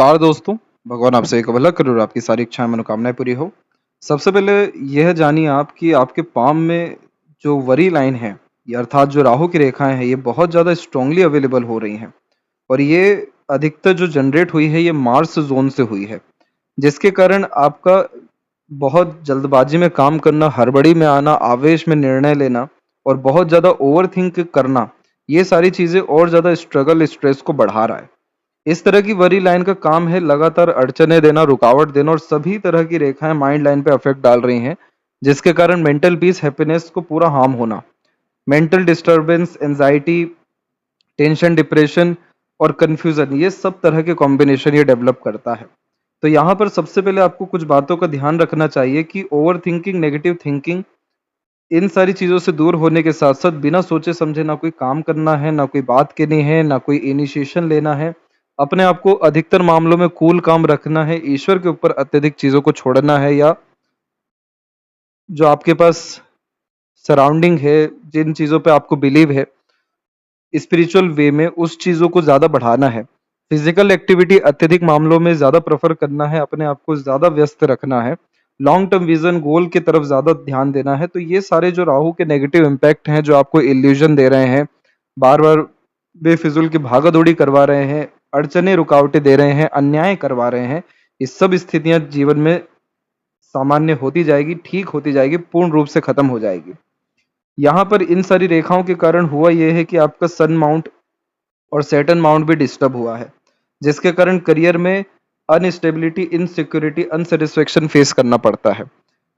नमस्कार दोस्तों। भगवान आपसे एक भला करे और आपकी सारी इच्छाएं मनोकामनाएं पूरी हो। सबसे पहले यह जानिए आप कि आपके पाम में जो वरी लाइन है, ये अर्थात जो राहु की रेखाएं हैं, ये बहुत ज़्यादा स्ट्रांगली अवेलेबल हो रही हैं। और ये अधिकतर जो जनरेट हुई है, ये मार्स जोन से हुई है, जिसके कारण आपका बहुत जल्दबाजी में काम करना, हड़बड़ी में आना, आवेश में निर्णय लेना और बहुत ज़्यादा ओवर थिंक करना, ये सारी चीज़ें और ज़्यादा स्ट्रगल स्ट्रेस को बढ़ा रहा है। इस तरह की वरी लाइन का काम है लगातार अड़चने देना, रुकावट देना, और सभी तरह की रेखाएं माइंड लाइन पे अफेक्ट डाल रही हैं, जिसके कारण मेंटल पीस, हैप्पीनेस को पूरा हार्म होना, mental disturbance, anxiety, tension, depression और कंफ्यूजन, ये सब तरह के कॉम्बिनेशन ये डेवलप करता है। तो यहाँ पर सबसे पहले आपको कुछ बातों का ध्यान रखना चाहिए कि ओवर थिंकिंग, नेगेटिव थिंकिंग, इन सारी चीज़ों से दूर होने के साथ साथ बिना सोचे समझे ना कोई काम करना है, ना कोई बात करनी है, ना कोई इनिशिएशन लेना है। अपने आप को अधिकतर मामलों में कूल काम रखना है, ईश्वर के ऊपर अत्यधिक चीज़ों को छोड़ना है, या जो आपके पास सराउंडिंग है, जिन चीज़ों पे आपको बिलीव है स्पिरिचुअल वे में, उस चीज़ों को ज़्यादा बढ़ाना है। फिजिकल एक्टिविटी अत्यधिक मामलों में ज़्यादा प्रेफर करना है, अपने आप को ज़्यादा व्यस्त रखना है, लॉन्ग टर्म विजन गोल की तरफ ज़्यादा ध्यान देना है। तो ये सारे जो राहु के नेगेटिव इम्पैक्ट हैं, जो आपको इल्यूजन दे रहे हैं, बार बार बेफिजूल की भागा दौड़ी करवा रहे हैं, अड़चने रुकावटें दे रहे हैं, अन्याय करवा रहे हैं, ये सब स्थितियां जीवन में सामान्य होती जाएगी, ठीक होती जाएगी, पूर्ण रूप से खत्म हो जाएगी। यहाँ पर इन सारी रेखाओं के कारण हुआ यह है कि आपका सन माउंट और सैटर्न माउंट भी डिस्टर्ब हुआ है, जिसके कारण करियर में अनस्टेबिलिटी, इनसिक्योरिटी, अनसेटिस्फेक्शन फेस करना पड़ता है।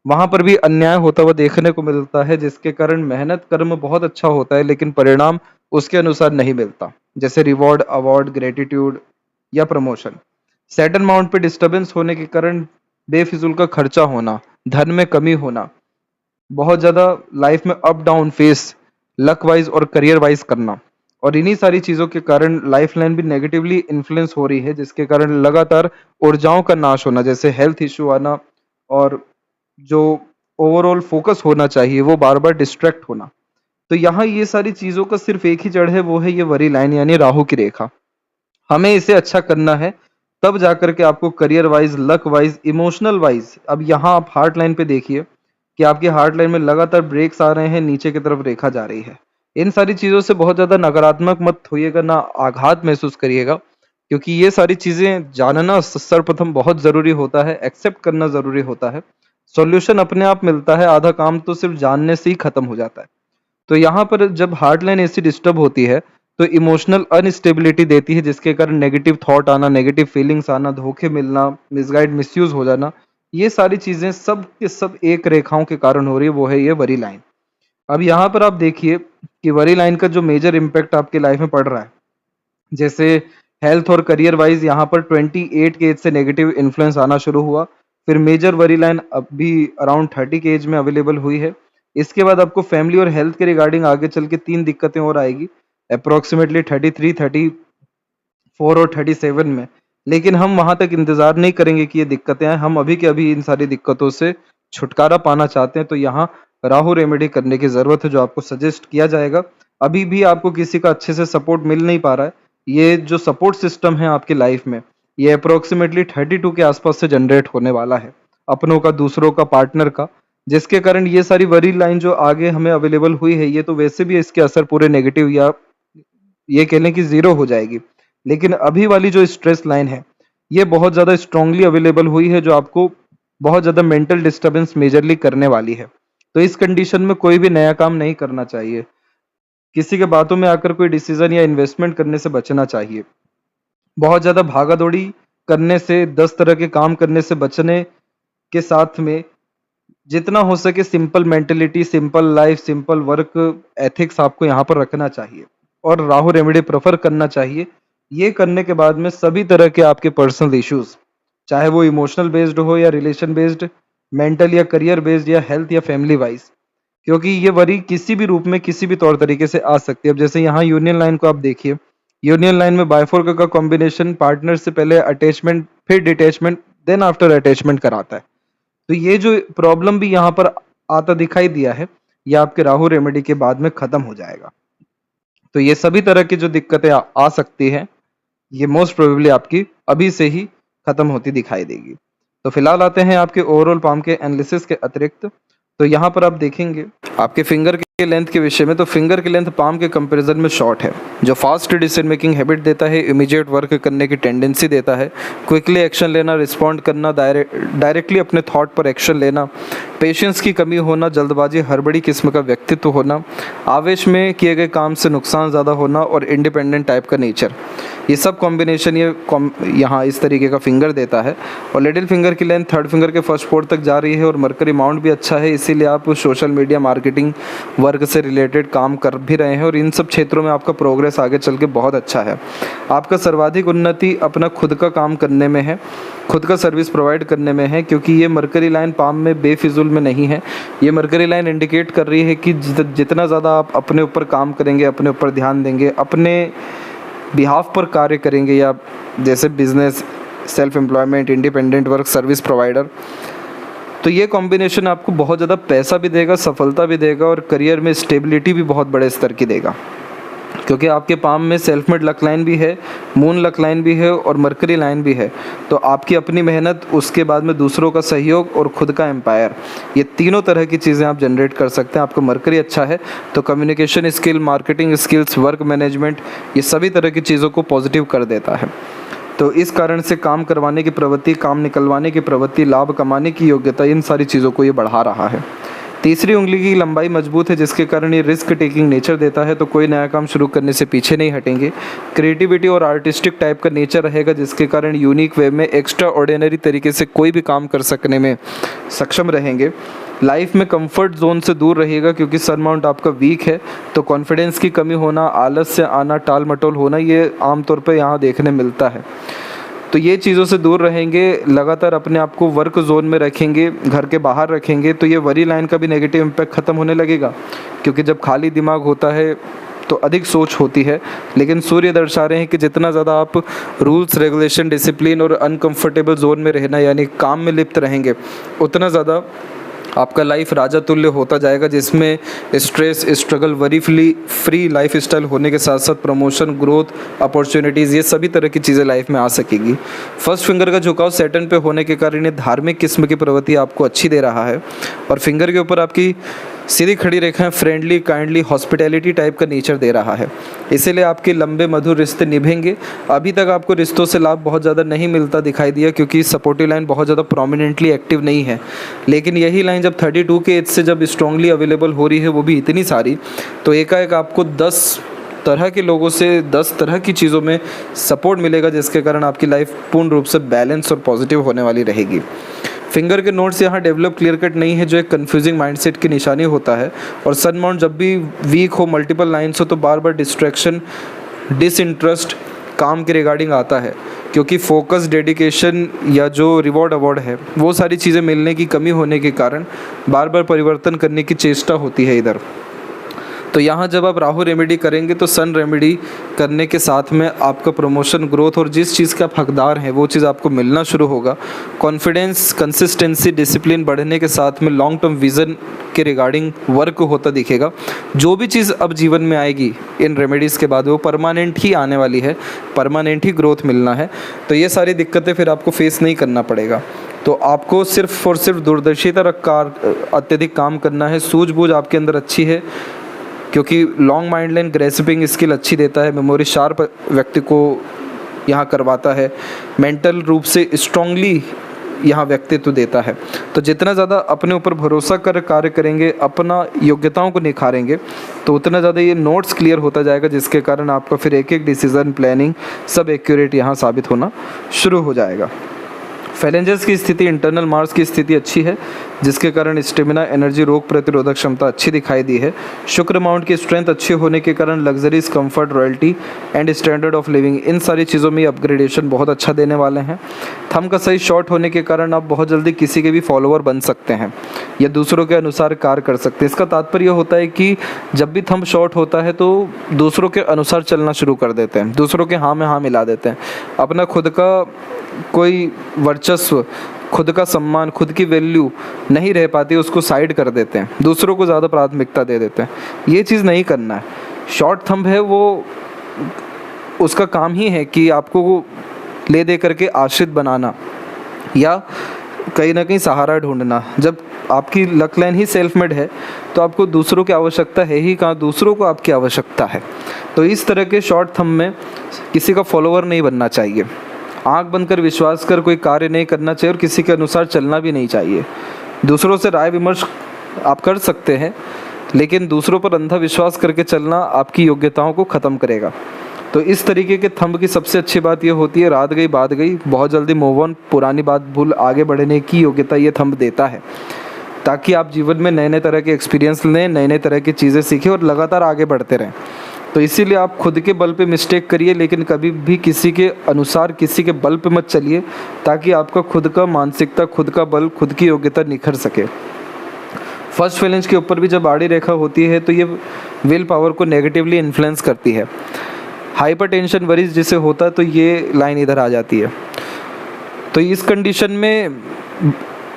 वहां पर भी अन्याय होता हुआ देखने को मिलता है, जिसके कारण मेहनत कर्म बहुत अच्छा होता है लेकिन परिणाम उसके अनुसार नहीं मिलता, जैसे रिवॉर्ड, अवार्ड, ग्रेटिट्यूड या प्रमोशन। सैटर्न माउंट पे डिस्टरबेंस होने के कारण बेफिजूल का खर्चा होना, धन में कमी होना, बहुत ज्यादा लाइफ में up down face, luck wise और करियर वाइज करना, और इन्हीं सारी चीजों के कारण लाइफ लाइन भी नेगेटिवली इन्फ्लुएंस हो रही है, जिसके कारण लगातार ऊर्जाओं का नाश होना, जैसे हेल्थ इश्यू आना, और जो ओवरऑल फोकस होना चाहिए वो बार बार डिस्ट्रैक्ट होना। तो यहाँ ये सारी चीजों का सिर्फ एक ही जड़ है, वो है ये वरी लाइन यानी राहु की रेखा। हमें इसे अच्छा करना है, तब जाकर के आपको career wise, luck wise, emotional wise. अब यहाँ आप हार्ट लाइन पे देखिए कि आपके हार्ट लाइन में लगातार ब्रेक्स आ रहे हैं, नीचे की तरफ रेखा जा रही है। इन सारी चीजों से बहुत ज्यादा नकारात्मक मत होइएगा, ना आघात महसूस करिएगा, क्योंकि ये सारी चीजें जानना सर्वप्रथम बहुत जरूरी होता है, एक्सेप्ट करना जरूरी होता है। सॉल्यूशन अपने आप मिलता है, आधा काम तो सिर्फ जानने से ही खत्म हो जाता है। तो यहाँ पर जब हार्ट लाइन ऐसी डिस्टर्ब होती है, तो इमोशनल अनस्टेबिलिटी देती है, जिसके कारण नेगेटिव थॉट आना, नेगेटिव फीलिंग्स आना, धोखे मिलना, मिसगाइड, मिसयूज हो जाना, ये सारी चीजें सब के सब एक रेखाओं के कारण हो रही है, वो है ये वरी लाइन। अब यहाँ पर आप देखिए कि वरी लाइन का जो मेजर इम्पैक्ट आपके लाइफ में पड़ रहा है, जैसे हेल्थ और करियर वाइज यहाँ पर 28 के एज से नेगेटिव इन्फ्लुएंस आना शुरू हुआ। फिर मेजर वरी लाइन अभी अराउंड 30 के एज में अवेलेबल हुई है। इसके बाद आपको फैमिली और हेल्थ के रिगार्डिंग आगे चल के 3 दिक्कतें और आएगी, अप्रोक्सीमेटली 33, 34 और 37 में। लेकिन हम वहां तक इंतजार नहीं करेंगे कि ये दिक्कतें आए, हम अभी के अभी इन सारी दिक्कतों से छुटकारा पाना चाहते हैं, तो यहाँ राहु रेमेडी करने की जरूरत है, जो आपको सजेस्ट किया जाएगा। अभी भी आपको किसी का अच्छे से सपोर्ट मिल नहीं पा रहा है। ये जो सपोर्ट सिस्टम है आपकी लाइफ में, ये अप्रोक्सीमेटली 32 के आसपास से जनरेट होने वाला है, अपनों का, दूसरों का, पार्टनर का, जिसके कारण ये सारी वरी लाइन जो आगे हमें अवेलेबल हुई है, ये तो वैसे भी इसके असर पूरे नेगेटिव, या ये कहने की जीरो हो जाएगी। लेकिन अभी वाली जो स्ट्रेस लाइन है, ये बहुत ज्यादा स्ट्रांगली अवेलेबल हुई है, जो आपको बहुत ज्यादा मेंटल डिस्टरबेंस मेजरली करने वाली है। तो इस कंडीशन में कोई भी नया काम नहीं करना चाहिए, किसी के बातों में आकर कोई डिसीजन या इन्वेस्टमेंट करने से बचना चाहिए। बहुत ज्यादा भागा दौड़ी करने से, 10 तरह के काम करने से बचने के साथ में जितना हो सके simple mentality, simple life, simple work ethics आपको यहाँ पर रखना चाहिए, और राहु रेमेडी प्रेफर करना चाहिए। ये करने के बाद में सभी तरह के आपके पर्सनल इश्यूज, चाहे वो इमोशनल बेस्ड हो या रिलेशन बेस्ड, मेंटल या करियर बेस्ड या हेल्थ या फैमिली वाइज, क्योंकि ये वरी किसी भी रूप में, किसी भी तौर तरीके से आ सकती है। अब जैसे यहाँ यूनियन लाइन को आप देखिए, यूनियन लाइन में बाइफोर का कॉम्बिनेशन पार्टनर से पहले अटैचमेंट, फिर डिटैचमेंट, देन आफ्टर अटैचमेंट कराता है। तो ये जो प्रॉब्लम भी यहाँ पर आता दिखाई दिया है, ये आपके राहु रेमेडी के बाद में खत्म हो जाएगा। तो ये सभी तरह की जो दिक्कतें आ सकती है, ये मोस्ट प्रोबेबली आपकी अभी से ही खत्म होती दिखाई देगी। तो फिलहाल आते हैं आपके ओवरऑल पाम के एनालिसिस के अतिरिक्त। तो यहाँ पर आप देखेंगे आपके फिंगर के लेंथ के विषय में, तो फिंगर की लेंथ पाम के कंपैरिजन में शॉर्ट है, जो फास्ट डिसीजन मेकिंग हैबिट देता है, इमीडिएट वर्क करने की टेंडेंसी देता है, क्विकली एक्शन लेना, रिस्पॉन्ड करना, डायरेक्टली अपने थॉट पर एक्शन लेना, पेशेंस की कमी होना, जल्दबाजी हड़बड़ी किस्म का व्यक्तित्व होना, आवेश में किए गए काम से नुकसान ज़्यादा होना और इंडिपेंडेंट टाइप का नेचर, ये सब कॉम्बिनेशन यहाँ इस तरीके का फिंगर देता है। और लिटिल फिंगर की लेंथ थर्ड फिंगर के फर्स्ट पोर्ट तक जा रही है और मरकरी माउंट भी अच्छा है, इसीलिए आप सोशल मीडिया मार्केटिंग वर्क से रिलेटेड काम कर भी रहे हैं और इन सब क्षेत्रों में आपका प्रोग्रेस आगे चल के बहुत अच्छा है। आपका सर्वाधिक उन्नति अपना खुद का काम करने में है, खुद का सर्विस प्रोवाइड करने में है, क्योंकि ये मरकरी लाइन पाम में बेफिजुल में नहीं है। ये मरकरी लाइन इंडिकेट कर रही है कि जितना ज़्यादा आप अपने ऊपर काम करेंगे, अपने ऊपर ध्यान देंगे, अपने बिहाफ पर कार्य करेंगे, या जैसे business, self employment, independent work, service provider, तो ये कॉम्बिनेशन आपको बहुत ज़्यादा पैसा भी देगा, सफलता भी देगा और करियर में स्टेबिलिटी भी बहुत बड़े स्तर की देगा। क्योंकि आपके पाम में सेल्फ मेड लक लाइन भी है, मून लक लाइन भी है और मरकरी लाइन भी है। तो आपकी अपनी मेहनत, उसके बाद में दूसरों का सहयोग और खुद का एम्पायर, ये तीनों तरह की चीज़ें आप जनरेट कर सकते हैं। आपका मरकरी अच्छा है तो communication skill, marketing skills, work management, ये सभी तरह की चीज़ों को पॉजिटिव कर देता है। तो इस कारण से काम करवाने की प्रवृत्ति, काम निकलवाने की प्रवृत्ति, लाभ कमाने की योग्यता, इन सारी चीज़ों को ये बढ़ा रहा है। तीसरी उंगली की लंबाई मजबूत है, जिसके कारण ये रिस्क टेकिंग नेचर देता है, तो कोई नया काम शुरू करने से पीछे नहीं हटेंगे। क्रिएटिविटी और आर्टिस्टिक टाइप का नेचर रहेगा, जिसके कारण यूनिक वे में एक्स्ट्रा ऑर्डिनरी तरीके से कोई भी काम कर सकने में सक्षम रहेंगे। लाइफ में कंफर्ट जोन से दूर रहिएगा, क्योंकि सन माउंट आपका वीक है, तो कॉन्फिडेंस की कमी होना, आलस से आना, टाल मटोल होना, ये आमतौर पर यहाँ देखने मिलता है। तो ये चीज़ों से दूर रहेंगे, लगातार अपने आप को वर्क जोन में रखेंगे, घर के बाहर रखेंगे, तो ये वरी लाइन का भी नेगेटिव इम्पैक्ट ख़त्म होने लगेगा। क्योंकि जब खाली दिमाग होता है तो अधिक सोच होती है, लेकिन सूर्य दर्शा रहे हैं कि जितना ज़्यादा आप रूल्स, रेगुलेशन, डिसिप्लिन और अनकंफर्टेबल जोन में रहना यानी काम में लिप्त रहेंगे, उतना ज़्यादा आपका लाइफ राजा तुल्य होता जाएगा, जिसमें stress, struggle, worry free life style होने के साथ साथ प्रमोशन, ग्रोथ, अपॉर्चुनिटीज़, ये सभी तरह की चीज़ें लाइफ में आ सकेगी। फर्स्ट फिंगर का झुकाव सैटर्न पे होने के कारण ये धार्मिक किस्म की प्रवृत्ति आपको अच्छी दे रहा है और फिंगर के ऊपर आपकी सीधी खड़ी रेखाएं फ्रेंडली, काइंडली, हॉस्पिटैलिटी टाइप का नेचर दे रहा है, इसीलिए आपके लंबे मधुर रिश्ते निभेंगे। अभी तक आपको रिश्तों से लाभ बहुत ज़्यादा नहीं मिलता दिखाई दिया, क्योंकि सपोर्टिव लाइन बहुत ज़्यादा प्रोमिनेंटली एक्टिव नहीं है, लेकिन यही लाइन जब 32 के एज से जब स्ट्रांगली अवेलेबल हो रही है, वो भी इतनी सारी, तो एकाएक आपको 10 तरह के लोगों से, 10 तरह की चीज़ों में सपोर्ट मिलेगा, जिसके कारण आपकी लाइफ पूर्ण रूप से बैलेंस और पॉजिटिव होने वाली रहेगी। फिंगर के नोट्स यहाँ डेवलप क्लियर कट नहीं है, जो एक कन्फ्यूजिंग माइंडसेट की निशानी होता है। और सन माउंट जब भी वीक हो, मल्टीपल लाइन्स हो, तो बार बार डिस्ट्रैक्शन, डिसइंटरेस्ट काम के रिगार्डिंग आता है, क्योंकि फोकस, डेडिकेशन या जो रिवॉर्ड अवार्ड है, वो सारी चीज़ें मिलने की कमी होने के कारण बार बार परिवर्तन करने की चेष्टा होती है इधर। तो यहाँ जब आप राहु रेमेडी करेंगे तो सन रेमेडी करने के साथ में आपका प्रमोशन, ग्रोथ और जिस चीज़ का आप हकदार हैं वो चीज़ आपको मिलना शुरू होगा। कॉन्फिडेंस, कंसिस्टेंसी, डिसिप्लिन बढ़ने के साथ में लॉन्ग टर्म विज़न के रिगार्डिंग वर्क होता दिखेगा। जो भी चीज़ अब जीवन में आएगी इन रेमेडीज़ के बाद वो परमानेंट ही आने वाली है, परमानेंट ही ग्रोथ मिलना है। तो ये सारी दिक्कतें फिर आपको फेस नहीं करना पड़ेगा। तो आपको सिर्फ और सिर्फ दूरदर्शिता रखकर अत्यधिक काम करना है। सूझबूझ आपके अंदर अच्छी है, क्योंकि long mind line grasping skill अच्छी देता है, मेमोरी शार्प व्यक्ति को यहाँ करवाता है, मेंटल रूप से स्ट्रांगली यहाँ व्यक्तित्व देता है। तो जितना ज़्यादा अपने ऊपर भरोसा कर कार्य करेंगे, अपना योग्यताओं को निखारेंगे, तो उतना ज़्यादा ये नोट्स क्लियर होता जाएगा, जिसके कारण आपका फिर एक एक डिसीज़न, प्लानिंग सब एक्यूरेट यहाँ साबित होना शुरू हो जाएगा। फैलेंजर्स की स्थिति, इंटरनल मार्स की स्थिति अच्छी है, जिसके कारण स्टेमिना, एनर्जी, रोग प्रतिरोधक क्षमता अच्छी दिखाई दी है। शुक्र माउंट की स्ट्रेंथ अच्छी होने के कारण luxuries, comfort, royalty and standard of living, इन सारी चीज़ों में अपग्रेडेशन बहुत अच्छा देने वाले हैं। थंब का सही शॉर्ट होने के कारण आप बहुत जल्दी किसी के भी फॉलोअर बन सकते हैं या दूसरों के अनुसार कार्य कर सकते हैं। इसका तात्पर्य होता है कि जब भी थंब शॉर्ट होता है तो दूसरों के अनुसार चलना शुरू कर देते हैं, दूसरों के हाँ में हाँ मिला देते हैं, अपना खुद का कोई वर्चस्व, खुद का सम्मान, खुद की वैल्यू नहीं रह पाती, उसको साइड कर देते हैं, दूसरों को ज़्यादा प्राथमिकता दे देते हैं। ये चीज़ नहीं करना है। शॉर्ट थंब है वो उसका काम ही है कि आपको ले दे करके आश्रित बनाना या कहीं ना कहीं सहारा ढूंढना। जब आपकी लक लाइन ही सेल्फ मेड है तो आपको दूसरों की आवश्यकता है ही कहाँ, दूसरों को आपकी आवश्यकता है। तो इस तरह के शॉर्ट थंब में किसी का फॉलोअर नहीं बनना चाहिए, आंख बंद कर विश्वास कर कोई कार्य नहीं करना चाहिए और किसी के अनुसार चलना भी नहीं चाहिए। दूसरों से राय विमर्श आप कर सकते हैं, लेकिन दूसरों पर अंधा विश्वास करके चलना आपकी योग्यताओं को ख़त्म करेगा। तो इस तरीके के थंब की सबसे अच्छी बात ये होती है, रात गई बात गई, बहुत जल्दी मूव ऑन, पुरानी बात भूल आगे बढ़ने की योग्यता ये थंब देता है, ताकि आप जीवन में नए नए तरह के एक्सपीरियंस लें, नए नए तरह की चीज़ें सीखें और लगातार आगे बढ़ते रहें। तो इसीलिए आप खुद के बल पे मिस्टेक करिए, लेकिन कभी भी किसी के अनुसार किसी के बल पे मत चलिए, ताकि आपका खुद का मानसिकता, खुद का बल, खुद की योग्यता निखर सके। फर्स्ट फैलेंज के ऊपर भी जब आड़ी रेखा होती है तो ये विल पावर को नेगेटिवली इन्फ्लुएंस करती है। हाइपरटेंशन वरीज जिसे होता है तो ये लाइन इधर आ जाती है। तो इस कंडीशन में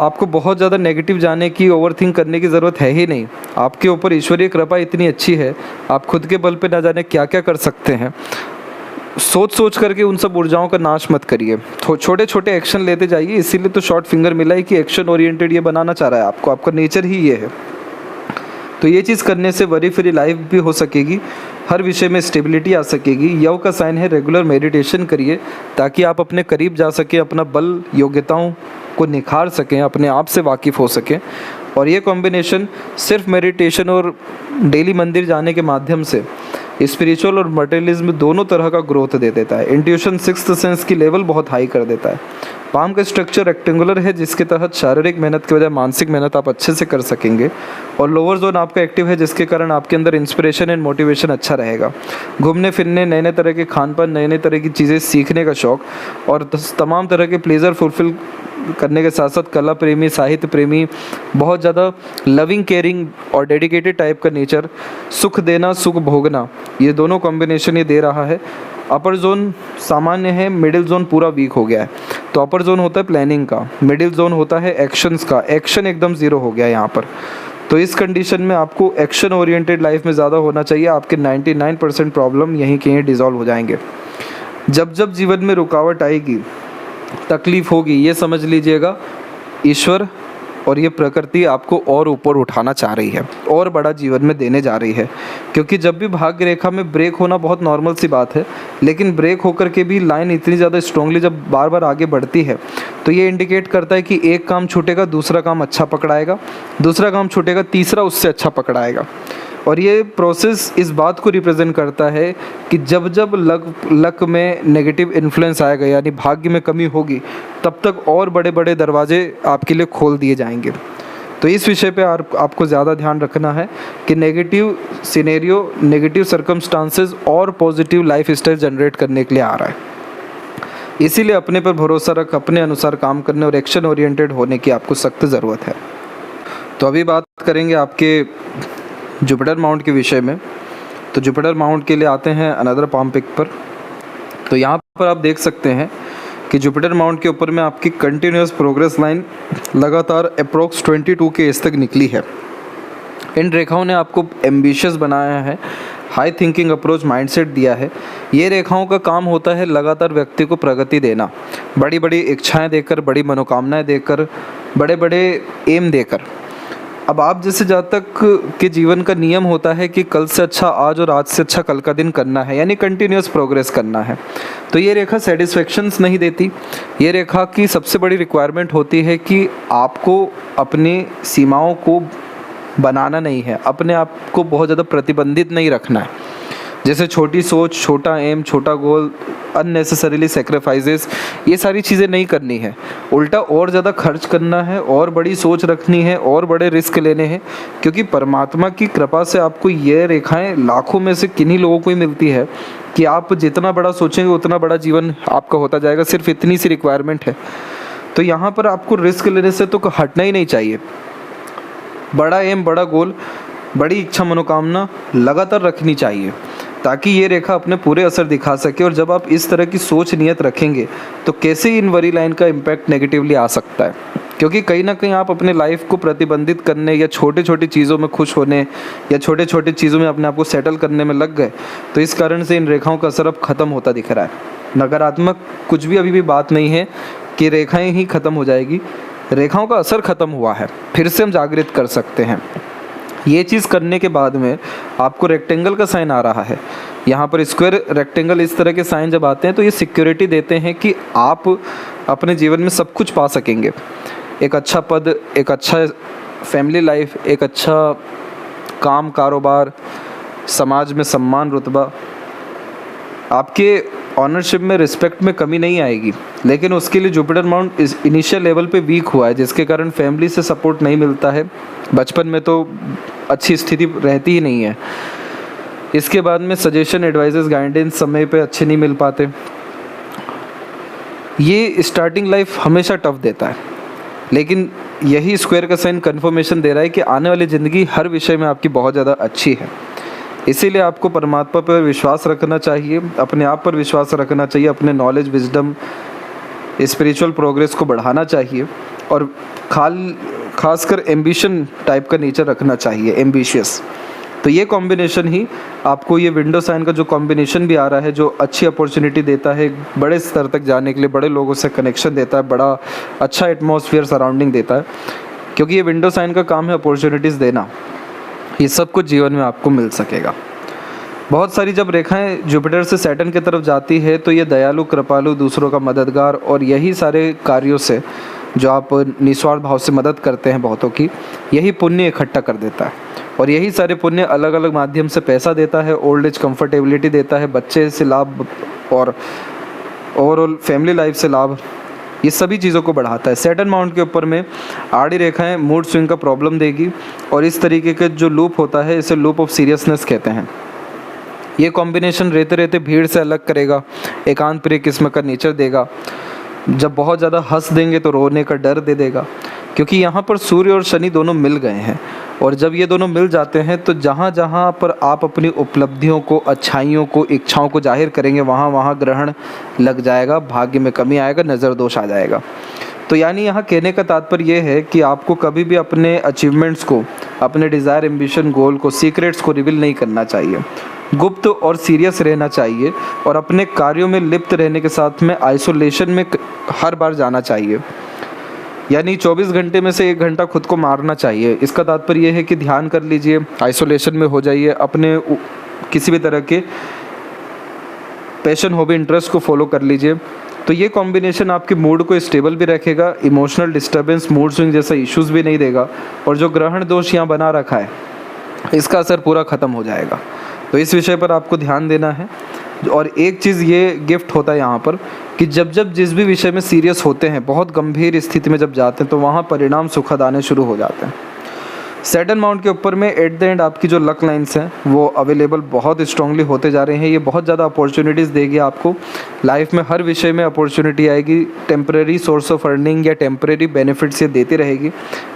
आपको बहुत ज़्यादा नेगेटिव जाने की, ओवरथिंक करने की ज़रूरत है ही नहीं। आपके ऊपर ईश्वरीय कृपा इतनी अच्छी है, आप खुद के बल पे ना जाने क्या क्या कर सकते हैं। सोच सोच करके उन सब ऊर्जाओं का नाश मत करिए, छोटे छोटे एक्शन लेते जाइए। इसीलिए तो शॉर्ट फिंगर मिला है कि एक्शन ओरिएंटेड ये बनाना चाह रहा है आपको, आपका नेचर ही ये है। तो ये चीज़ करने से वरी फ्री लाइफ भी हो सकेगी, हर विषय में स्टेबिलिटी आ सकेगी। यव का साइन है, रेगुलर मेडिटेशन करिए ताकि आप अपने करीब जा सकें, अपना बल, योग्यताओं को निखार सकें, अपने आप से वाकिफ़ हो सकें। और ये कॉम्बिनेशन सिर्फ मेडिटेशन और डेली मंदिर जाने के माध्यम से स्पिरिचुअल और मटेरियलिज्म दोनों तरह का ग्रोथ दे देता है। इंट्यूशन, सिक्स्थ सेंस की लेवल बहुत हाई कर देता है। पाम का स्ट्रक्चर रेक्टेंगुलर है, जिसके तहत शारीरिक मेहनत के बजाय मानसिक मेहनत आप अच्छे से कर सकेंगे। और लोअर जोन आपका एक्टिव है, जिसके कारण आपके अंदर इंस्पिरेशन एंड मोटिवेशन अच्छा रहेगा। घूमने फिरने, नए नए तरह के खान पान, नए नए तरह की चीज़ें सीखने का शौक़ और तमाम तरह के प्लेजर फुलफिल करने के साथ साथ कला प्रेमी, साहित्य प्रेमी, बहुत ज़्यादा लविंग, केयरिंग और डेडिकेटेड टाइप का नेचर, सुख देना, सुख भोगना, ये दोनों कॉम्बिनेशन ये दे रहा है। अपर जोन सामान्य है, मिडिल जोन पूरा वीक हो गया है। तो अपर जोन होता है प्लानिंग का, मिडिल जोन होता है एक्शंस का, एक्शन एकदम ज़ीरो हो गया यहाँ पर। तो इस कंडीशन में आपको एक्शन ओरिएंटेड लाइफ में ज़्यादा होना चाहिए। आपके 99% प्रॉब्लम यहीं के यहीं डिज़ोल्व हो जाएंगे। जब जब जीवन में रुकावट आएगी, तकलीफ होगी, ये समझ लीजिएगा ईश्वर और ये प्रकृति आपको और ऊपर उठाना चाह रही है, और बड़ा जीवन में देने जा रही है। क्योंकि जब भी भाग्य रेखा में ब्रेक होना बहुत नॉर्मल सी बात है, लेकिन ब्रेक होकर के भी लाइन इतनी ज़्यादा स्ट्रांगली जब बार बार आगे बढ़ती है तो ये इंडिकेट करता है कि एक काम छूटेगा, दूसरा काम अच्छा पकड़ाएगा, दूसरा काम छूटेगा, तीसरा उससे अच्छा पकड़ाएगा। और ये प्रोसेस इस बात को रिप्रेजेंट करता है कि जब जब लक में नेगेटिव इन्फ्लुएंस आएगा, यानी भाग्य में कमी होगी, तब तक और बड़े बड़े दरवाजे आपके लिए खोल दिए जाएंगे। तो इस विषय पे आपको ज़्यादा ध्यान रखना है कि नेगेटिव सिनेरियो, नेगेटिव सर्कमस्टांसेस और पॉजिटिव लाइफ स्टाइल जनरेट करने के लिए आ रहा है। इसीलिए अपने पर भरोसा रख, अपने अनुसार काम करने और एक्शन ओरिएंटेड होने की आपको सख्त ज़रूरत है। तो अभी बात करेंगे आपके जुपिटर माउंट के विषय में। तो जुपिटर माउंट के लिए आते हैं अनदर पाम पिक पर। तो यहाँ पर आप देख सकते हैं कि जुपिटर माउंट के ऊपर में आपकी कंटिन्यूस प्रोग्रेस लाइन लगातार अप्रोक्स 22 के एज तक निकली है। इन रेखाओं ने आपको एम्बिशियस बनाया है, हाई थिंकिंग अप्रोच माइंडसेट दिया है। ये रेखाओं का काम होता है लगातार व्यक्ति को प्रगति देना, बड़ी बड़ी इच्छाएं देकर, बड़ी मनोकामनाएं देकर, बड़े बड़े एम देकर। अब आप जैसे जातक के जीवन का नियम होता है कि कल से अच्छा आज और आज से अच्छा कल का दिन करना है, यानी कंटिन्यूस प्रोग्रेस करना है। तो ये रेखा सेटिस्फेक्शंस नहीं देती। ये रेखा की सबसे बड़ी रिक्वायरमेंट होती है कि आपको अपनी सीमाओं को बनाना नहीं है, अपने आप को बहुत ज़्यादा प्रतिबंधित नहीं रखना है। जैसे छोटी सोच, छोटा एम, छोटा गोल, अननेसेसरीली सेक्रीफाइसेस, ये सारी चीज़ें नहीं करनी है। उल्टा और ज़्यादा खर्च करना है, और बड़ी सोच रखनी है, और बड़े रिस्क लेने हैं। क्योंकि परमात्मा की कृपा से आपको ये रेखाएं लाखों में से किन्हीं लोगों को ही मिलती है कि आप जितना बड़ा सोचेंगे उतना बड़ा जीवन आपका होता जाएगा। सिर्फ इतनी सी रिक्वायरमेंट है। तो यहाँ पर आपको रिस्क लेने से तो हटना ही नहीं चाहिए। बड़ा एम, बड़ा गोल, बड़ी इच्छा, मनोकामना लगातार रखनी चाहिए, ताकि ये रेखा अपने पूरे असर दिखा सके। और जब आप इस तरह की सोच नियत रखेंगे तो कैसे इन वरी लाइन का इम्पैक्ट नेगेटिवली आ सकता है। क्योंकि कहीं ना कहीं आप अपने लाइफ को प्रतिबंधित करने या छोटी छोटी चीज़ों में खुश होने या छोटे छोटे चीज़ों में अपने आप को सेटल करने में लग गए, तो इस कारण से इन रेखाओं का असर अब ख़त्म होता दिख रहा है। नकारात्मक कुछ भी अभी भी बात नहीं है कि रेखाएं ही ख़त्म हो जाएगी, रेखाओं का असर ख़त्म हुआ है, फिर से हम जागृत कर सकते हैं। ये चीज़ करने के बाद में आपको रेक्टेंगल का साइन आ रहा है, यहाँ पर स्क्वायर, रेक्टेंगल, इस तरह के साइन जब आते हैं तो ये सिक्योरिटी देते हैं कि आप अपने जीवन में सब कुछ पा सकेंगे। एक अच्छा पद, एक अच्छा फैमिली लाइफ, एक अच्छा काम कारोबार, समाज में सम्मान रुतबा, आपके ऑनरशिप में रिस्पेक्ट में कमी नहीं आएगी। लेकिन उसके लिए जुपिटर माउंट इस इनिशियल लेवल पे वीक हुआ है, जिसके कारण फैमिली से सपोर्ट नहीं मिलता है। बचपन में तो अच्छी स्थिति रहती ही नहीं है। इसके बाद में सजेशन, एडवाइजेस, गाइडेंस समय पे अच्छे नहीं मिल पाते। ये स्टार्टिंग लाइफ हमेशा टफ देता है, लेकिन यही स्क्वायर का साइन कन्फर्मेशन दे रहा है कि आने वाली ज़िंदगी हर विषय में आपकी बहुत ज़्यादा अच्छी है। इसीलिए आपको परमात्मा पर विश्वास रखना चाहिए, अपने आप पर विश्वास रखना चाहिए, अपने नॉलेज, विजडम, स्पिरिचुअल प्रोग्रेस को बढ़ाना चाहिए और खासकर एम्बिशन टाइप का नेचर रखना चाहिए, एम्बिशियस। तो ये कॉम्बिनेशन ही आपको, ये विंडो साइन का जो कॉम्बिनेशन भी आ रहा है, जो अच्छी अपॉर्चुनिटी देता है, बड़े स्तर तक जाने के लिए, बड़े लोगों से कनेक्शन देता है, बड़ा अच्छा एटमॉस्फेयर सराउंडिंग देता है, क्योंकि ये विंडो साइन का काम है अपॉर्चुनिटीज़ देना। ये सब कुछ जीवन में आपको मिल सकेगा। बहुत सारी जब रेखाएं जुपिटर से सैटर्न की तरफ जाती है तो ये दयालु, कृपालु, दूसरों का मददगार और यही सारे कार्यों से जो आप निस्वार्थ भाव से मदद करते हैं बहुतों की, यही पुण्य इकट्ठा कर देता है। और यही सारे पुण्य अलग अलग माध्यम से पैसा देता है, ओल्ड एज कंफर्टेबिलिटी देता है, बच्चे से लाभ और ओवरऑल फैमिली लाइफ से लाभ, ये सभी चीज़ों को बढ़ाता है। सैटर्न माउंट के ऊपर में आड़ी रेखाएं मूड स्विंग का प्रॉब्लम देगी और इस तरीके के जो लूप होता है इसे लूप ऑफ सीरियसनेस कहते हैं। ये कॉम्बिनेशन रहते रहते भीड़ से अलग करेगा, एकांत प्रिय किस्म का नेचर देगा। जब बहुत ज़्यादा हंस देंगे तो रोने का डर दे देगा, क्योंकि यहाँ पर सूर्य और शनि दोनों मिल गए हैं। और जब ये दोनों मिल जाते हैं तो जहाँ जहाँ पर आप अपनी उपलब्धियों को, अच्छाइयों को, इच्छाओं को जाहिर करेंगे, वहाँ वहाँ ग्रहण लग जाएगा, भाग्य में कमी आएगा, नज़र दोष आ जाएगा। तो यानी यहाँ कहने का तात्पर्य ये है कि आपको कभी भी अपने अचीवमेंट्स को, अपने डिज़ायर, एम्बिशन, गोल को, सीक्रेट्स को रिवील नहीं करना चाहिए। गुप्त और सीरियस रहना चाहिए और अपने कार्यों में लिप्त रहने के साथ में आइसोलेशन में हर बार जाना चाहिए। यानी 24 घंटे में से 1 घंटा खुद को मारना चाहिए। इसका तात्पर्य यह है कि ध्यान कर लीजिए, आइसोलेशन में हो जाइए, अपने किसी भी तरह के पैशन, हॉबी, इंटरेस्ट को फॉलो कर लीजिए। तो ये कॉम्बिनेशन आपके मूड को स्टेबल भी रखेगा, इमोशनल डिस्टर्बेंस, मूड स्विंग जैसा इश्यूज़ भी नहीं देगा और जो ग्रहण दोष यहाँ बना रखा है इसका असर पूरा ख़त्म हो जाएगा। तो इस विषय पर आपको ध्यान देना है। और एक चीज़ ये गिफ्ट होता है यहाँ पर कि जब जब जिस भी विषय में सीरियस होते हैं, बहुत गंभीर स्थिति में जब जाते हैं, तो वहाँ परिणाम सुखद आने शुरू हो जाते हैं। सैटर्न माउंट के ऊपर में एट द एंड आपकी जो लक लाइन्स हैं वो अवेलेबल बहुत स्ट्रांगली होते जा रहे हैं। ये बहुत ज़्यादा अपॉर्चुनिटीज़ देगी आपको लाइफ में, हर विषय में अपॉर्चुनिटी आएगी। टेम्परेरी सोर्स ऑफ अर्निंग या टेम्परेरी बेनिफिट्स ये देती रहेगी,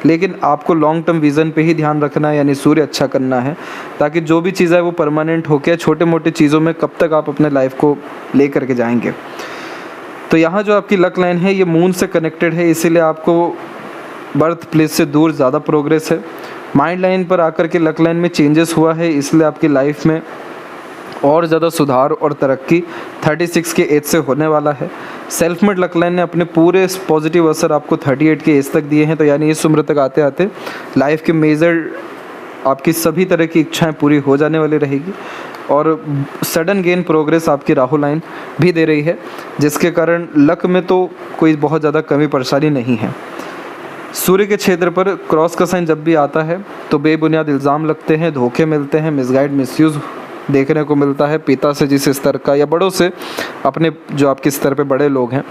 लेकिन आपको लॉन्ग टर्म विज़न पे ही ध्यान रखना है, यानी सूर्य अच्छा करना है, ताकि जो भी चीज़ है वो परमानेंट होकर, छोटे मोटे चीज़ों में कब तक आप अपने लाइफ को ले करके जाएंगे। तो यहाँ जो आपकी लक लाइन है ये मून से कनेक्टेड है, इसीलिए आपको बर्थ प्लेस से दूर ज़्यादा प्रोग्रेस है। माइंड लाइन पर आकर के लक लाइन में चेंजेस हुआ है, इसलिए आपकी लाइफ में और ज़्यादा सुधार और तरक्की 36 के एज से होने वाला है। सेल्फ मेड लक लाइन ने अपने पूरे पॉजिटिव असर आपको 38 के एज तक दिए हैं। तो यानी इस उम्र तक आते आते लाइफ के मेजर आपकी सभी तरह की इच्छाएं पूरी हो जाने वाली रहेगी और सडन गेन प्रोग्रेस आपकी राहु लाइन भी दे रही है, जिसके कारण लक में तो कोई बहुत ज़्यादा कमी परेशानी नहीं है। सूर्य के क्षेत्र पर क्रॉस का साइन जब भी आता है तो बेबुनियाद इल्ज़ाम लगते हैं, धोखे मिलते हैं, मिसगाइड, मिसयूज़ देखने को मिलता है। पिता से जिस स्तर का या बड़ों से, अपने जो आपके स्तर पे बड़े लोग हैं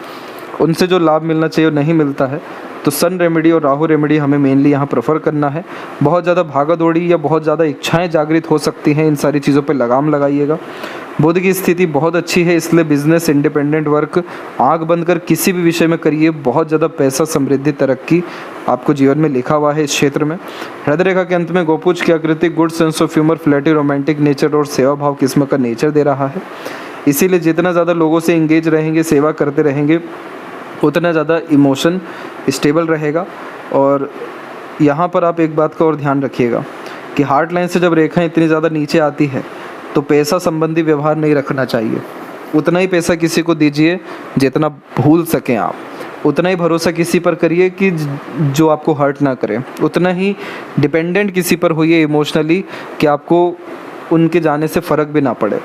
उनसे जो लाभ मिलना चाहिए वो नहीं मिलता है। तो सन रेमेडी और राहु रेमेडी हमें मेनली यहाँ प्रेफर करना है। बहुत ज़्यादा भागा दौड़ी या बहुत ज़्यादा इच्छाएं जागृत हो सकती हैं, इन सारी चीज़ों पे लगाम लगाइएगा। बुध की स्थिति बहुत अच्छी है, इसलिए बिजनेस, इंडिपेंडेंट वर्क, आंख बंद कर किसी भी विषय में करिए। बहुत ज़्यादा पैसा, समृद्धि, तरक्की आपको जीवन में लिखा हुआ है इस क्षेत्र में। हृदय रेखा के अंत में गोपुज की आकृति good sense of humour, flirty, romantic nature और सेवा भाव किस्म का नेचर दे रहा है। इसीलिए जितना ज़्यादा लोगों से इंगेज रहेंगे, सेवा करते रहेंगे, उतना ज़्यादा इमोशन स्टेबल रहेगा। और यहाँ पर आप एक बात का और ध्यान रखिएगा कि हार्ट लाइन से जब रेखाएं इतनी ज़्यादा नीचे आती है तो पैसा संबंधी व्यवहार नहीं रखना चाहिए। उतना ही पैसा किसी को दीजिए जितना भूल सकें आप, उतना ही भरोसा किसी पर करिए कि जो आपको हर्ट ना करे, उतना ही डिपेंडेंट किसी पर होइए इमोशनली कि आपको उनके जाने से फ़र्क भी ना पड़े।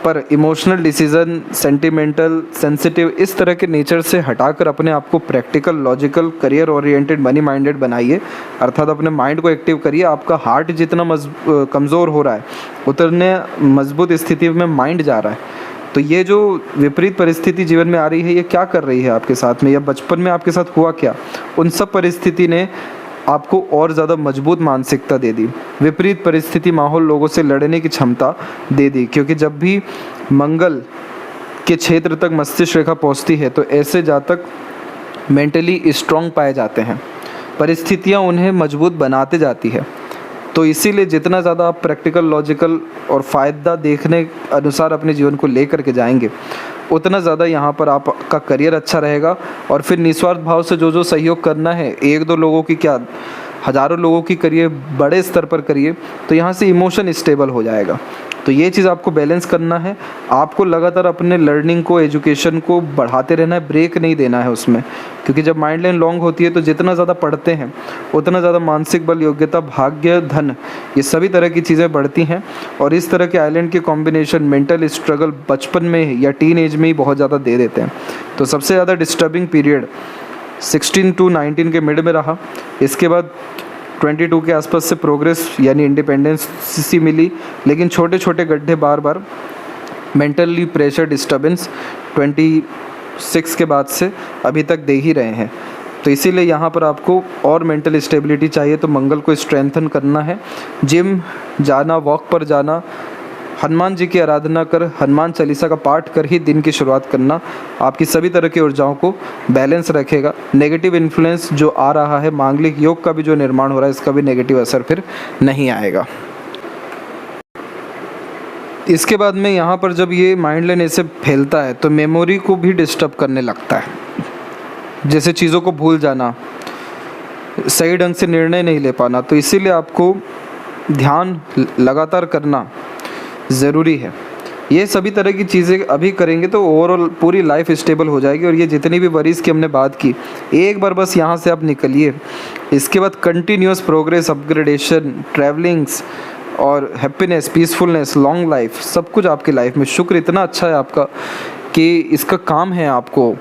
पर इमोशनल डिसीज़न, सेंटिमेंटल, सेंसिटिव, इस तरह के नेचर से हटाकर अपने आप को practical, logical, career oriented, money minded बनाइए। अर्थात अपने माइंड को एक्टिव करिए। आपका हार्ट जितना कमज़ोर हो रहा है उतने मजबूत स्थिति में माइंड जा रहा है। तो ये जो विपरीत परिस्थिति जीवन में आ रही है, ये क्या कर रही है आपके साथ में, या बचपन में आपके साथ हुआ क्या, उन सब परिस्थिति ने आपको और ज़्यादा मजबूत मानसिकता दे दी। विपरीत परिस्थिति माहौल लोगों से लड़ने की क्षमता दे दी, क्योंकि जब भी मंगल के क्षेत्र तक मस्तिष्क रेखा पहुंचती है तो ऐसे जातक मेंटली स्ट्रांग पाए जाते हैं। परिस्थितियां उन्हें मजबूत बनाते जाती है। तो इसीलिए जितना ज़्यादा आप प्रैक्टिकल, लॉजिकल और फ़ायदा देखने अनुसार अपने जीवन को लेकर के जाएंगे, उतना ज़्यादा यहाँ पर आपका करियर अच्छा रहेगा। और फिर निस्वार्थ भाव से जो सहयोग करना है, एक दो लोगों की क्या, हज़ारों लोगों की करिए, बड़े स्तर पर करिए, तो यहाँ से इमोशन स्टेबल हो जाएगा। तो ये चीज़ आपको बैलेंस करना है। आपको लगातार अपने लर्निंग को, एजुकेशन को बढ़ाते रहना है, ब्रेक नहीं देना है उसमें। क्योंकि जब माइंड लाइन लॉन्ग होती है तो जितना ज़्यादा पढ़ते हैं उतना ज़्यादा मानसिक बल, योग्यता, भाग्य, धन, ये सभी तरह की चीज़ें बढ़ती हैं। और इस तरह के आइलैंड के कॉम्बिनेशन मेंटल स्ट्रगल बचपन में या टीन एज में ही बहुत ज़्यादा दे देते हैं। तो सबसे ज़्यादा डिस्टर्बिंग पीरियड 16 to 19 के मिड में रहा। इसके बाद 22 के आसपास से प्रोग्रेस यानी इंडिपेंडेंस सी मिली, लेकिन छोटे छोटे गड्ढे बार बार मेंटली प्रेशर, डिस्टर्बेंस 26 के बाद से अभी तक दे ही रहे हैं। तो इसीलिए यहाँ पर आपको और मेंटल स्टेबिलिटी चाहिए तो मंगल को स्ट्रेंथन करना है। जिम जाना, वॉक पर जाना, हनुमान जी की आराधना कर, हनुमान चालीसा का पाठ कर ही दिन की शुरुआत करना आपकी सभी तरह की ऊर्जाओं को बैलेंस रखेगा। नेगेटिव इन्फ्लुएंस जो आ रहा है, मांगलिक योग का भी जो निर्माण हो रहा है, इसका भी नेगेटिव असर फिर नहीं आएगा। इसके बाद में यहाँ पर जब ये माइंड लाइन ऐसे फैलता है तो मेमोरी को भी डिस्टर्ब करने लगता है। जैसे चीज़ों को भूल जाना, सही ढंग से निर्णय नहीं ले पाना। तो इसीलिए आपको ध्यान लगातार करना ज़रूरी है। ये सभी तरह की चीज़ें अभी करेंगे तो ओवरऑल पूरी लाइफ स्टेबल हो जाएगी। और ये जितनी भी वरीज़ की हमने बात की, एक बार बस यहाँ से आप निकलिए। इसके बाद कंटिन्यूस प्रोग्रेस, अपग्रेडेशन, ट्रैवलिंग्स और हैप्पीनेस, पीसफुलनेस, लॉन्ग लाइफ, सब कुछ आपकी लाइफ में। शुक्र इतना अच्छा है आपका कि इसका काम है आपको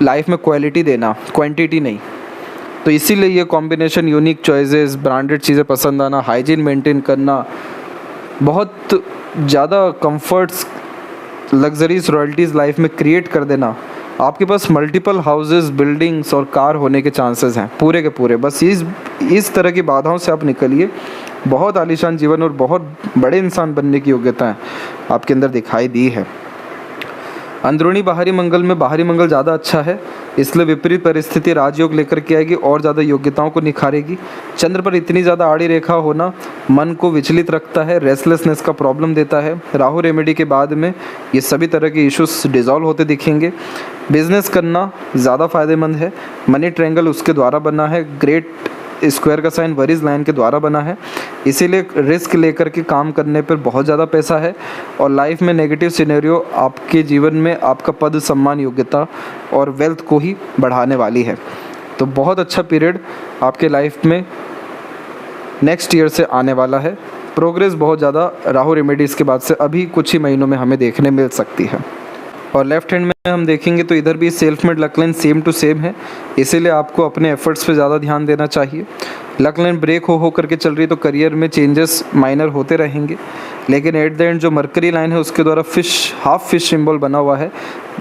लाइफ में क्वालिटी देना, क्वांटिटी नहीं। तो इसीलिए ये कॉम्बिनेशन, यूनिक चॉइसेस, ब्रांडेड चीज़ें पसंद आना, हाइजीन मेंटेन करना, बहुत ज़्यादा कंफर्ट्स, लग्जरीज, रॉयल्टीज़ लाइफ में क्रिएट कर देना। आपके पास मल्टीपल हाउसेस, बिल्डिंग्स और कार होने के चांसेस हैं पूरे के पूरे। बस इस तरह की बाधाओं से आप निकलिए। बहुत आलीशान जीवन और बहुत बड़े इंसान बनने की योग्यता आपके अंदर दिखाई दी है। अंदरूनी बाहरी मंगल में बाहरी मंगल ज़्यादा अच्छा है, इसलिए विपरीत परिस्थिति राजयोग लेकर के आएगी और ज़्यादा योग्यताओं को निखारेगी। चंद्र पर इतनी ज़्यादा आड़ी रेखा होना मन को विचलित रखता है, रेस्टलेसनेस का प्रॉब्लम देता है। राहु रेमेडी के बाद में ये सभी तरह के इश्यूज डिज़ॉल्व होते दिखेंगे। बिजनेस करना ज़्यादा फायदेमंद है। मनी ट्रायंगल उसके द्वारा बना है। ग्रेट स्क्वायर का साइन वरीज लाइन के द्वारा बना है, इसीलिए रिस्क लेकर के काम करने पर बहुत ज़्यादा पैसा है। और लाइफ में नेगेटिव सिनेरियो आपके जीवन में आपका पद, सम्मान, योग्यता और वेल्थ को ही बढ़ाने वाली है। तो बहुत अच्छा पीरियड आपके लाइफ में नेक्स्ट ईयर से आने वाला है। प्रोग्रेस बहुत ज़्यादा राहु रेमेडीज़ के बाद से अभी कुछ ही महीनों में हमें देखने मिल सकती है। और लेफ्ट हैंड में हम देखेंगे तो इधर भी self made luck line same to same है, इसीलिए आपको अपने एफर्ट्स पे ज़्यादा ध्यान देना चाहिए। लक लाइन ब्रेक हो करके चल रही तो करियर में चेंजेस माइनर होते रहेंगे, लेकिन एट द एंड जो मरकरी लाइन है उसके द्वारा हाफ फिश सिंबल बना हुआ है,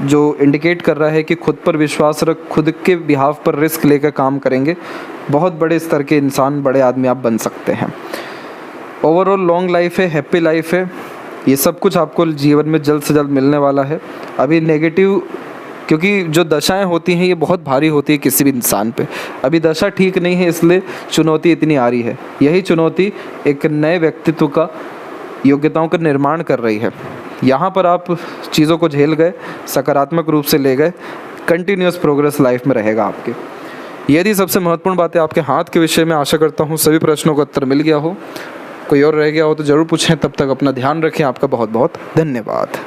जो इंडिकेट कर रहा है कि खुद पर विश्वास रख, खुद के बिहाफ पर रिस्क लेकर काम करेंगे, बहुत बड़े स्तर के इंसान, बड़े आदमी आप बन सकते हैं। ओवरऑल लॉन्ग लाइफ है, हैप्पी लाइफ है, ये सब कुछ आपको जीवन में जल्द से जल्द मिलने वाला है। अभी नेगेटिव, क्योंकि जो दशाएं होती हैं ये बहुत भारी होती है किसी भी इंसान पे। अभी दशा ठीक नहीं है, इसलिए चुनौती इतनी आ रही है। यही चुनौती एक नए व्यक्तित्व का, योग्यताओं का निर्माण कर रही है। यहाँ पर आप चीज़ों को झेल गए, सकारात्मक रूप से ले गए, कंटिन्यूस प्रोग्रेस लाइफ में रहेगा आपके। यदि सबसे महत्वपूर्ण बात है आपके हाथ के विषय में, आशा करता हूँ सभी प्रश्नों का उत्तर मिल गया हो। कोई और रह गया हो तो ज़रूर पूछें। तब तक अपना ध्यान रखें। आपका बहुत बहुत धन्यवाद।